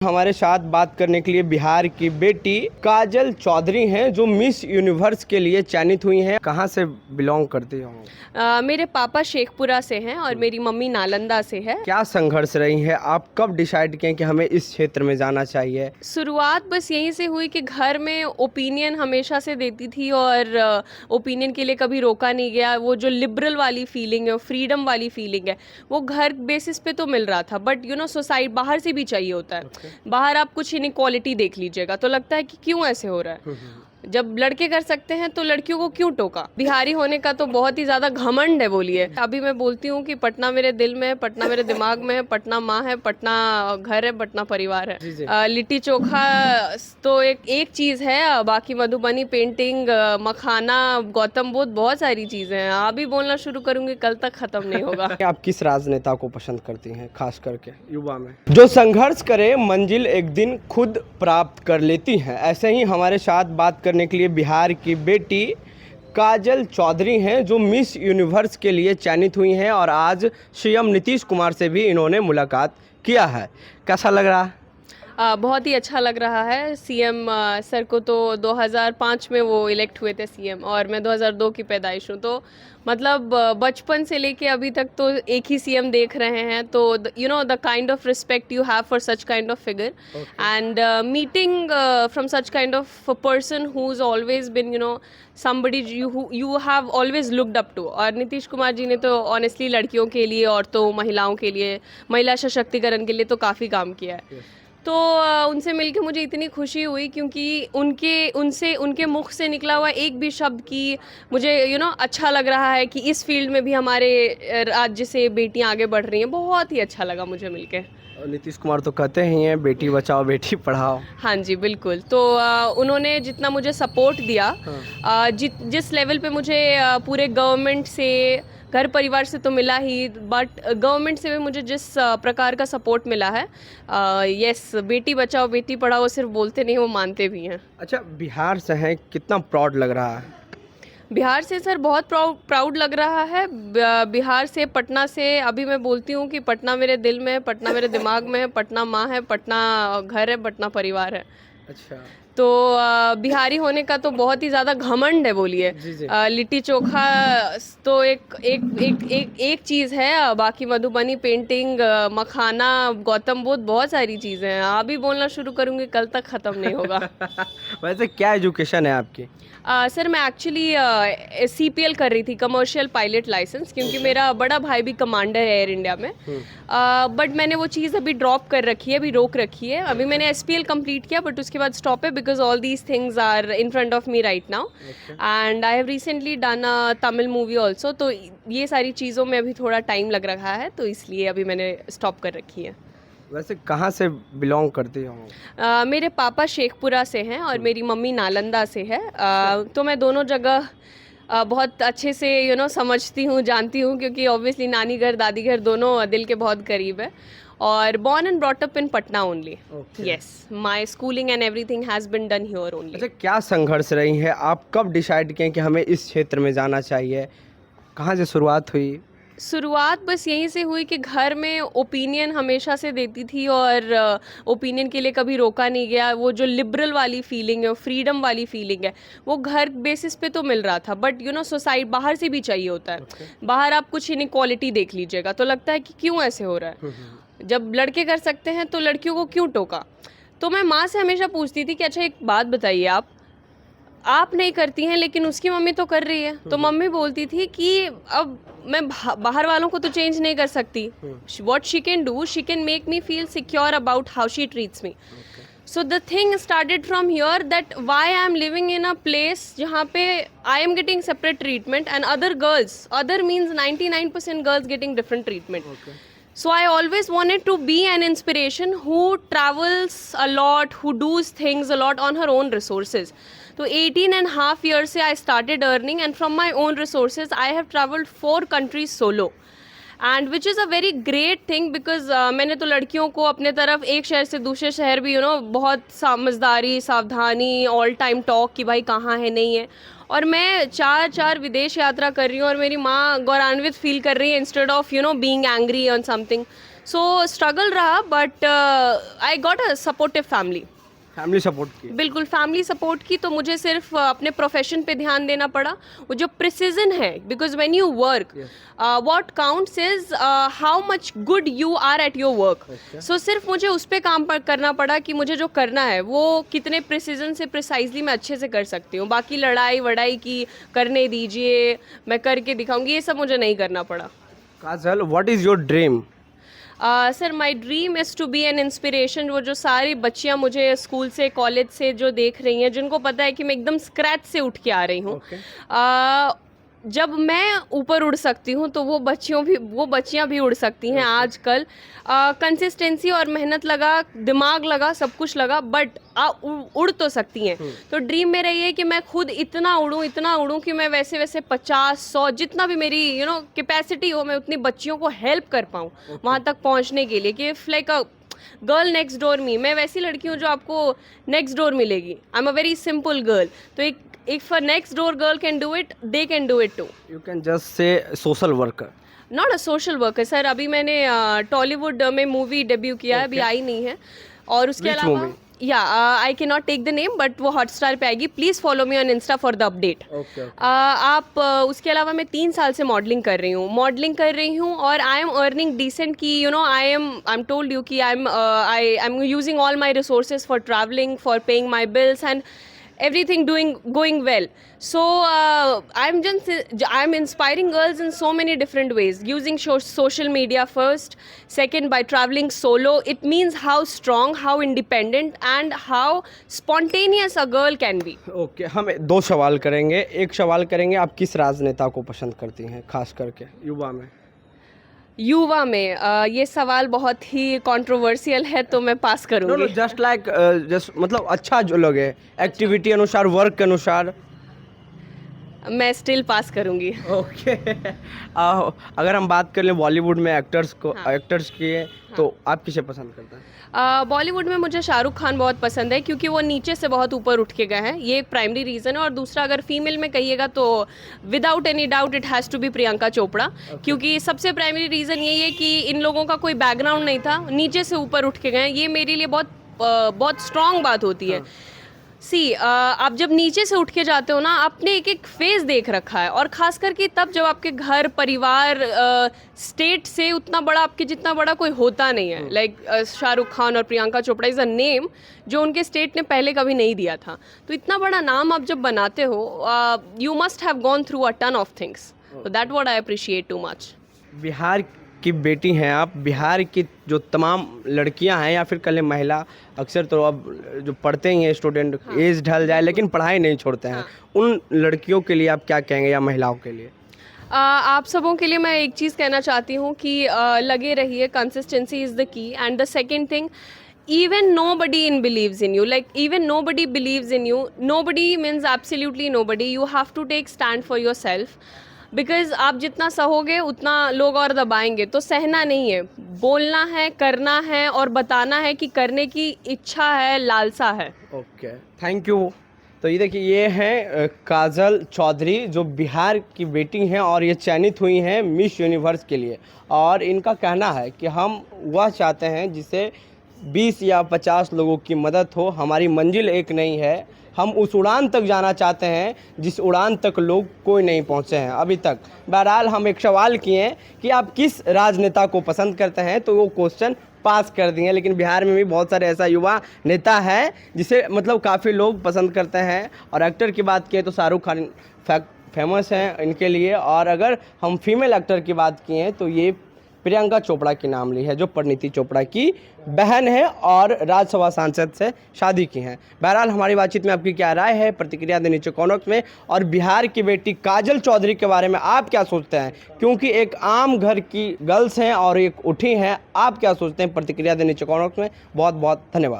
हमारे साथ बात करने के लिए बिहार की बेटी काजल चौधरी हैं जो मिस यूनिवर्स के लिए चयनित हुई हैं। कहाँ से बिलोंग करती हो? मेरे पापा शेखपुरा से हैं और मेरी मम्मी नालंदा से है। क्या संघर्ष रही है? आप कब डिसाइड किए कि हमें इस क्षेत्र में जाना चाहिए? शुरुआत बस यहीं से हुई कि घर में ओपिनियन हमेशा से देती थी और ओपिनियन के लिए कभी रोका नहीं गया। वो जो लिबरल वाली फीलिंग है, फ्रीडम वाली फीलिंग है, वो घर बेसिस पे तो मिल रहा था, बट सोसाइटी बाहर से भी चाहिए होता है। बाहर आप कुछ इनइक्वालिटी देख लीजिएगा तो लगता है कि क्यों ऐसे हो रहा है। जब लड़के कर सकते हैं तो लड़कियों को क्यों टोका। बिहारी होने का तो बहुत ही ज्यादा घमंड है बोलिए। अभी मैं बोलती हूँ कि पटना मेरे दिल में है, पटना मेरे दिमाग में है, पटना माँ है, पटना घर है, पटना परिवार है। लिट्टी चोखा तो एक चीज है, बाकी मधुबनी पेंटिंग, मखाना, गौतम बुद्ध, बहुत सारी चीजें हैं। अभी बोलना शुरू करूंगी कल तक खत्म नहीं होगा। आप किस राजनेता को पसंद करती हैं, खास करके युवा में? जो संघर्ष करे मंजिल एक दिन खुद प्राप्त कर लेती हैं। ऐसे ही हमारे साथ बात करने के लिए बिहार की बेटी काजल चौधरी हैं जो मिस यूनिवर्स के लिए चयनित हुई हैं और आज सीएम नीतीश कुमार से भी इन्होंने मुलाकात किया है। कैसा लग रहा है? बहुत ही अच्छा लग रहा है। सीएम सर को तो 2005 में वो इलेक्ट हुए थे सीएम, और मैं 2002 की पैदाइश हूँ, तो मतलब बचपन से लेके अभी तक तो एक ही सीएम देख रहे हैं। तो the kind of respect you have for such kind of figure and meeting from such kind of person who is always been somebody you have always looked up to। और नीतीश कुमार जी ने तो ऑनेस्टली लड़कियों के लिए, औरतों, महिलाओं के लिए, महिला सशक्तिकरण के लिए तो काफ़ी काम किया है। तो उनसे मिलके मुझे इतनी खुशी हुई, क्योंकि उनके मुख से निकला हुआ एक भी शब्द की मुझे अच्छा लग रहा है कि इस फील्ड में भी हमारे राज्य से बेटियां आगे बढ़ रही हैं। बहुत ही अच्छा लगा मुझे मिलके। नीतीश कुमार तो कहते ही हैं बेटी बचाओ बेटी पढ़ाओ। हाँ जी, बिल्कुल। तो उन्होंने जितना मुझे सपोर्ट दिया, जिस लेवल पे मुझे पूरे गवर्नमेंट से, घर परिवार से तो मिला ही, बट गवर्नमेंट से भी मुझे जिस प्रकार का सपोर्ट मिला है, यस, बेटी बचाओ बेटी पढ़ाओ सिर्फ बोलते नहीं, वो मानते भी हैं। अच्छा, बिहार से हैं, कितना प्राउड लग रहा है? बिहार से सर बहुत प्राउड लग रहा है। बिहार से, पटना से। अभी मैं बोलती हूँ कि पटना मेरे दिल में है, पटना मेरे दिमाग में है, पटना माँ है, पटना घर है, पटना परिवार है। अच्छा। तो बिहारी होने का तो बहुत ही ज़्यादा घमंड है बोलिए। लिट्टी चोखा तो एक चीज़ है, बाकी मधुबनी पेंटिंग, मखाना, गौतम बुद्ध, बहुत सारी चीज़ें हैं। अभी बोलना शुरू करूँगी कल तक ख़त्म नहीं होगा। वैसे क्या एजुकेशन है आपकी? सर मैं एक्चुअली सीपीएल कर रही थी, कमर्शियल पायलट लाइसेंस, क्योंकि मेरा बड़ा भाई भी कमांडर है एयर इंडिया में। बट मैंने वो चीज़ अभी ड्रॉप कर रखी है, अभी रोक रखी है। अभी मैंने एसपीएल कंप्लीट किया, बट उसके बाद स्टॉप है, because all these things are in front of me right now. And I have recently done a Tamil movie also. तो ये सारी चीज़ों में अभी थोड़ा टाइम लग रहा है, तो इसलिए अभी मैंने स्टॉप कर रखी है। वैसे कहाँ से बिलोंग करती हो? मेरे पापा शेखपुरा से हैं और मेरी मम्मी नालंदा से है। तो मैं दोनों जगह बहुत अच्छे से समझती हूँ, जानती हूँ, क्योंकि ऑब्वियसली नानी घर, दादी घर दोनों दिल के बहुत करीब है। और born and brought up in Patna only। Yes, my schooling and everything has been done here only। अच्छा, क्या संघर्ष रही है? आप कब डिसाइड किए कि हमें इस क्षेत्र में जाना चाहिए? कहाँ से शुरुआत हुई? शुरुआत बस यहीं से हुई कि घर में ओपिनियन हमेशा से देती थी और ओपिनियन के लिए कभी रोका नहीं गया। वो जो लिबरल वाली फीलिंग है, फ्रीडम वाली फीलिंग है, वो घर बेसिस पे तो मिल रहा था, बट सोसाइटी बाहर से भी चाहिए होता है। बाहर आप कुछ इनइक्वालिटी देख लीजिएगा तो लगता है कि क्यों ऐसे हो रहा है। जब लड़के कर सकते हैं तो लड़कियों को क्यों टोका। तो मैं माँ से हमेशा पूछती थी कि अच्छा एक बात बताइए, आप नहीं करती हैं लेकिन उसकी मम्मी तो कर रही है। तो मम्मी बोलती थी कि अब मैं बाहर वालों को तो चेंज नहीं कर सकती। What she can do, she can make me feel secure about how she treats me. So the thing started from here, that why I am living in a place जहाँ पे I am getting separate treatment and other girls, other means 99% girls getting different treatment. So I always wanted to be an inspiration who travels a lot, who does things a lot on her own resources. So 18.5 years से I started earning, and from my own resources I have traveled 4 countries solo. And which is a very great thing, because मैंने तो लड़कियों को अपने तरफ एक शहर से दूसरे शहर भी बहुत समझदारी, सावधानी, ऑल टाइम टॉक कि भाई कहाँ है, नहीं है। और मैं 4 विदेश यात्रा कर रही हूँ और मेरी माँ गौरवान्वित फील कर रही है, instead of being angry on something. So struggle रहा, but I got a supportive family. Family support की? बिल्कुल फैमिली सपोर्ट की, तो मुझे सिर्फ अपने प्रोफेशन पे ध्यान देना पड़ा। वो जो प्रिसीजन है, because when you work, what counts is how much good you are at your work. So सिर्फ मुझे उस पर काम करना पड़ा कि मुझे जो करना है वो कितने प्रिसीजन से प्रिसाइजली मैं अच्छे से कर सकती हूँ। बाकी लड़ाई वड़ाई की करने दीजिए, मैं करके दिखाऊंगी, ये सब मुझे नहीं करना पड़ा। Kajal, what is your dream? Sir my dream is to be an inspiration. वो जो सारी बच्चियां मुझे स्कूल से कॉलेज से जो देख रही हैं, जिनको पता है कि मैं एकदम स्क्रैच से उठ के आ रही हूँ, जब मैं ऊपर उड़ सकती हूँ तो वो बच्चियाँ भी उड़ सकती हैं। आजकल कंसिस्टेंसी और मेहनत लगा, दिमाग लगा, सब कुछ लगा, बट उड़ तो सकती हैं। तो ड्रीम मेरा ये है कि मैं खुद इतना उड़ूँ कि मैं वैसे 50-100 जितना भी मेरी कैपेसिटी हो, मैं उतनी बच्चियों को हेल्प कर पाऊँ वहाँ तक पहुँचने के लिए, कि if like a girl next door me. मैं वैसी लड़की हूँ जो आपको नेक्स्ट डोर मिलेगी। I am a very simple girl. तो if a next door girl can do it, they can do it too. You can just say social worker. Not a social worker, sir. अभी मैंने टॉलीवुड में movie debut किया है, अभी आई नहीं है। और उसके Which अलावा movie? या I can not take the name, but वो हॉटस्टार पे आएगी। Please follow me on Insta for the update. आप उसके अलावा मैं 3 साल से मॉडलिंग कर रही हूँ और आई एम अर्निंग डिसेंट। की आई एम टोल्ड यू कि I am using all my resources for travelling, for paying my bills and everything going well. So I'm inspiring girls in so many different ways, using social media first, second by traveling solo. It means how strong, how independent and how spontaneous a girl can be. Okay, हम 2 सवाल करेंगे। एक सवाल करेंगे, आप किस राजनेता को पसंद करती हैं खास करके युवा में? युवा में ये सवाल बहुत ही कंट्रोवर्शियल है, तो मैं पास करूंगी। जस्ट लाइक जस्ट मतलब अच्छा जो लगे, एक्टिविटी अनुसार, वर्क के अनुसार। मैं स्टिल पास करूंगी। ओके। अगर हम बात कर लें बॉलीवुड में एक्टर्स की, तो आप किसे पसंद करते हैं? बॉलीवुड में मुझे शाहरुख खान बहुत पसंद है, क्योंकि वो नीचे से बहुत ऊपर उठ के गए हैं। ये एक प्राइमरी रीज़न है। और दूसरा, अगर फीमेल में कहिएगा तो without any doubt it has to be Priyanka Chopra. क्योंकि सबसे प्राइमरी रीज़न यही है कि इन लोगों का कोई बैकग्राउंड नहीं था, नीचे से ऊपर उठ के गए। ये मेरे लिए बहुत स्ट्रॉन्ग बात होती है। आप जब नीचे से उठ के जाते हो ना, आपने एक फेज देख रखा है, और खास करके तब जब आपके घर परिवार स्टेट से उतना बड़ा, आपके जितना बड़ा कोई होता नहीं है। लाइक शाहरुख खान और Priyanka Chopra is a name जो उनके स्टेट ने पहले कभी नहीं दिया था। तो इतना बड़ा नाम आप जब बनाते हो, you must have gone through a ton of things. तो that what I appreciate too much. Bihar की बेटी हैं आप। बिहार की जो तमाम लड़कियां हैं या फिर कल महिला, अक्सर तो अब जो पढ़ते ही हैं स्टूडेंट, एज ढल जाए लेकिन पढ़ाई नहीं छोड़ते हैं, उन लड़कियों के लिए आप क्या कहेंगे, या महिलाओं के लिए? आप सबों के लिए मैं एक चीज़ कहना चाहती हूँ कि लगे रहिए, consistency is the key. And the second thing, even nobody believes in you, like even nobody believes in you. Nobody means absolutely nobody. You have to take stand for yourself, because आप जितना सहोगे उतना लोग और दबाएंगे। तो सहना नहीं है, बोलना है, करना है और बताना है कि करने की इच्छा है, लालसा है। Okay, thank you. तो ये देखिए, ये हैं काजल चौधरी, जो बिहार की बेटी हैं और ये चयनित हुई हैं मिस यूनिवर्स के लिए। और इनका कहना है कि हम वह चाहते हैं जिसे 20 या 50 लोगों की मदद हो। हमारी मंजिल एक नहीं है, हम उस उड़ान तक जाना चाहते हैं जिस उड़ान तक लोग कोई नहीं पहुंचे हैं अभी तक। बहरहाल, हम एक सवाल किए हैं कि आप किस राजनेता को पसंद करते हैं, तो वो क्वेश्चन पास कर दिए। लेकिन बिहार में भी बहुत सारे ऐसा युवा नेता है जिसे मतलब काफ़ी लोग पसंद करते हैं। और एक्टर की बात किए तो शाहरुख खान फेमस हैं इनके लिए। और अगर हम फीमेल एक्टर की बात किए तो ये प्रियंका चोपड़ा की नाम ली है, जो परिणीति चोपड़ा की बहन है और राज्यसभा सांसद से शादी की हैं। बहरहाल, हमारी बातचीत में आपकी क्या राय है, प्रतिक्रिया दें नीचे कमेंट्स में। और बिहार की बेटी काजल चौधरी के बारे में आप क्या सोचते हैं, क्योंकि एक आम घर की गर्ल्स हैं और एक उठी हैं, आप क्या सोचते हैं, प्रतिक्रिया दें नीचे कमेंट्स में। बहुत बहुत धन्यवाद।